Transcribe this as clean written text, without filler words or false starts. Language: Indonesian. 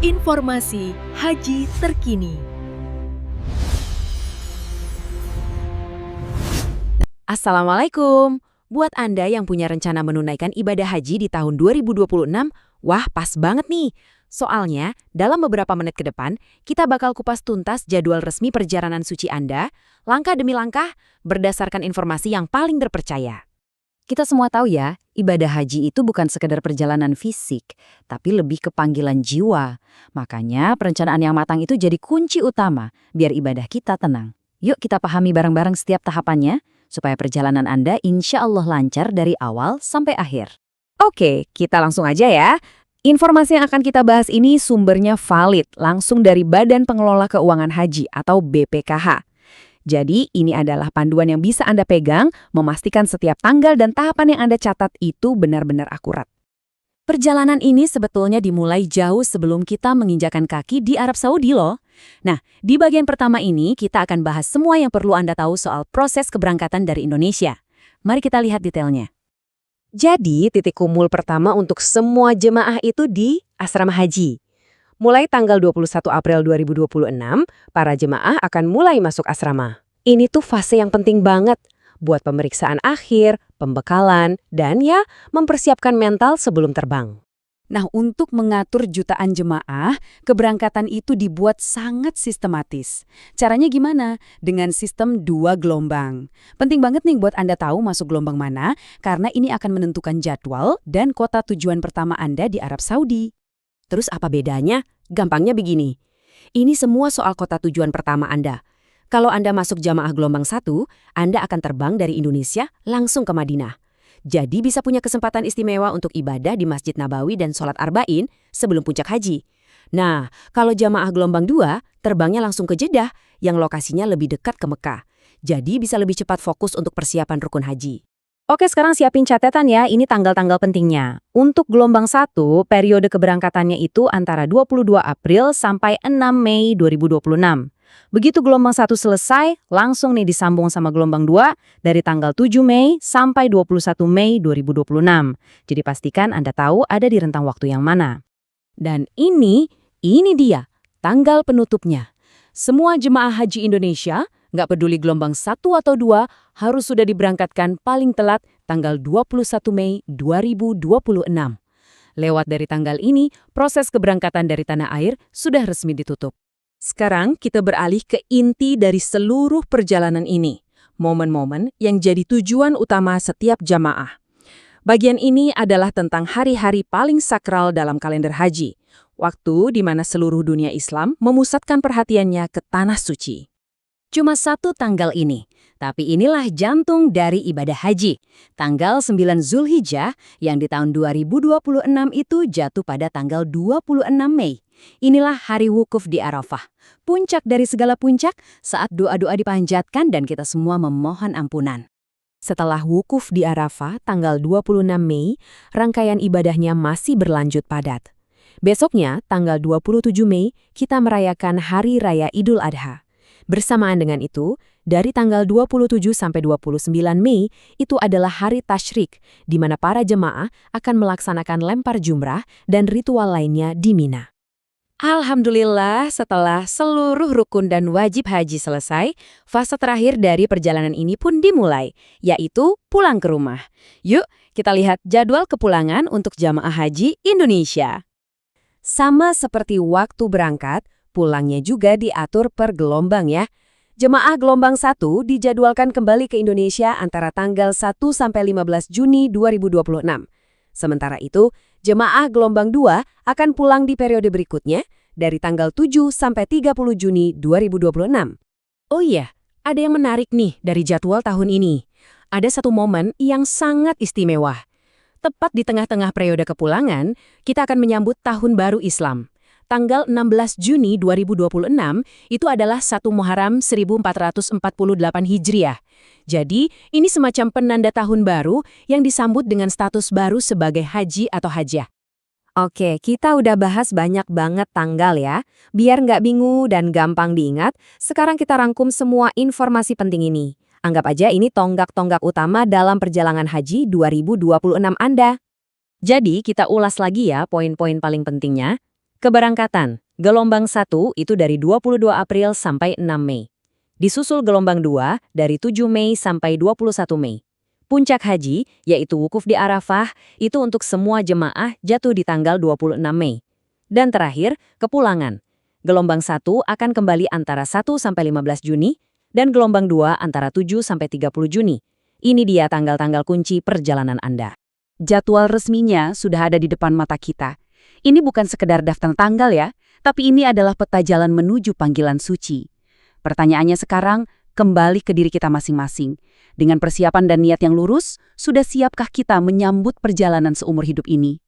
Informasi Haji terkini. Assalamualaikum. Buat Anda yang punya rencana menunaikan ibadah haji di tahun 2026, wah pas banget nih. Soalnya, dalam beberapa menit ke depan, kita bakal kupas tuntas jadwal resmi perjalanan suci Anda, langkah demi langkah, berdasarkan informasi yang paling terpercaya. Kita semua tahu ya, ibadah haji itu bukan sekedar perjalanan fisik, tapi lebih ke panggilan jiwa. Makanya perencanaan yang matang itu jadi kunci utama, biar ibadah kita tenang. Yuk kita pahami bareng-bareng setiap tahapannya, supaya perjalanan Anda insya Allah lancar dari awal sampai akhir. Oke, kita langsung aja ya. Informasi yang akan kita bahas ini sumbernya valid, langsung dari Badan Pengelola Keuangan Haji atau BPKH. Jadi, ini adalah panduan yang bisa Anda pegang, memastikan setiap tanggal dan tahapan yang Anda catat itu benar-benar akurat. Perjalanan ini sebetulnya dimulai jauh sebelum kita menginjakan kaki di Arab Saudi loh. Nah, di bagian pertama ini kita akan bahas semua yang perlu Anda tahu soal proses keberangkatan dari Indonesia. Mari kita lihat detailnya. Jadi, titik kumpul pertama untuk semua jemaah itu di asrama haji. Mulai tanggal 21 April 2026, para jemaah akan mulai masuk asrama. Ini tuh fase yang penting banget buat pemeriksaan akhir, pembekalan, dan ya, mempersiapkan mental sebelum terbang. Nah, untuk mengatur jutaan jemaah, keberangkatan itu dibuat sangat sistematis. Caranya gimana? Dengan sistem 2 gelombang. Penting banget nih buat Anda tahu masuk gelombang mana, karena ini akan menentukan jadwal dan kota tujuan pertama Anda di Arab Saudi. Terus apa bedanya? Gampangnya begini. Ini semua soal kota tujuan pertama Anda. Kalau Anda masuk jamaah gelombang 1, Anda akan terbang dari Indonesia langsung ke Madinah. Jadi bisa punya kesempatan istimewa untuk ibadah di Masjid Nabawi dan sholat Arba'in sebelum puncak haji. Nah, kalau jamaah gelombang 2, terbangnya langsung ke Jeddah yang lokasinya lebih dekat ke Mekah. Jadi bisa lebih cepat fokus untuk persiapan rukun haji. Oke, sekarang siapin catatan ya, ini tanggal-tanggal pentingnya. Untuk gelombang 1, periode keberangkatannya itu antara 22 April sampai 6 Mei 2026. Begitu gelombang 1 selesai, langsung nih disambung sama gelombang 2 dari tanggal 7 Mei sampai 21 Mei 2026. Jadi pastikan Anda tahu ada di rentang waktu yang mana. Dan ini dia, tanggal penutupnya. Semua jemaah haji Indonesia, nggak peduli gelombang 1 atau 2, harus sudah diberangkatkan paling telat tanggal 21 Mei 2026. Lewat dari tanggal ini, proses keberangkatan dari tanah air sudah resmi ditutup. Sekarang kita beralih ke inti dari seluruh perjalanan ini, momen-momen yang jadi tujuan utama setiap jamaah. Bagian ini adalah tentang hari-hari paling sakral dalam kalender haji, waktu di mana seluruh dunia Islam memusatkan perhatiannya ke tanah suci. Cuma satu tanggal ini, tapi inilah jantung dari ibadah haji. Tanggal 9 Zulhijjah yang di tahun 2026 itu jatuh pada tanggal 26 Mei. Inilah hari wukuf di Arafah. Puncak dari segala puncak saat doa-doa dipanjatkan dan kita semua memohon ampunan. Setelah wukuf di Arafah tanggal 26 Mei, rangkaian ibadahnya masih berlanjut padat. Besoknya, tanggal 27 Mei, kita merayakan Hari Raya Idul Adha. Bersamaan dengan itu, dari tanggal 27 sampai 29 Mei, itu adalah hari tasyrik, di mana para jemaah akan melaksanakan lempar jumrah dan ritual lainnya di Mina. Alhamdulillah, setelah seluruh rukun dan wajib haji selesai, fase terakhir dari perjalanan ini pun dimulai, yaitu pulang ke rumah. Yuk, kita lihat jadwal kepulangan untuk jamaah haji Indonesia. Sama seperti waktu berangkat, pulangnya juga diatur per gelombang ya. Jemaah gelombang 1 dijadwalkan kembali ke Indonesia antara tanggal 1 sampai 15 Juni 2026. Sementara itu, jemaah gelombang 2 akan pulang di periode berikutnya dari tanggal 7 sampai 30 Juni 2026. Oh iya, ada yang menarik nih dari jadwal tahun ini. Ada satu momen yang sangat istimewa. Tepat di tengah-tengah periode kepulangan, kita akan menyambut Tahun Baru Islam. Tanggal 16 Juni 2026 itu adalah 1 Muharram 1448 Hijriah. Jadi, ini semacam penanda tahun baru yang disambut dengan status baru sebagai haji atau hajah. Oke, kita udah bahas banyak banget tanggal ya. Biar nggak bingung dan gampang diingat, sekarang kita rangkum semua informasi penting ini. Anggap aja ini tonggak-tonggak utama dalam perjalanan haji 2026 Anda. Jadi, kita ulas lagi ya poin-poin paling pentingnya. Keberangkatan, gelombang 1 itu dari 22 April sampai 6 Mei. Disusul gelombang 2 dari 7 Mei sampai 21 Mei. Puncak haji, yaitu wukuf di Arafah, itu untuk semua jemaah jatuh di tanggal 26 Mei. Dan terakhir, kepulangan. Gelombang 1 akan kembali antara 1 sampai 15 Juni, dan gelombang 2 antara 7 sampai 30 Juni. Ini dia tanggal-tanggal kunci perjalanan Anda. Jadwal resminya sudah ada di depan mata kita. Ini bukan sekedar daftar tanggal ya, tapi ini adalah peta jalan menuju panggilan suci. Pertanyaannya sekarang, kembali ke diri kita masing-masing. Dengan persiapan dan niat yang lurus, sudah siapkah kita menyambut perjalanan seumur hidup ini?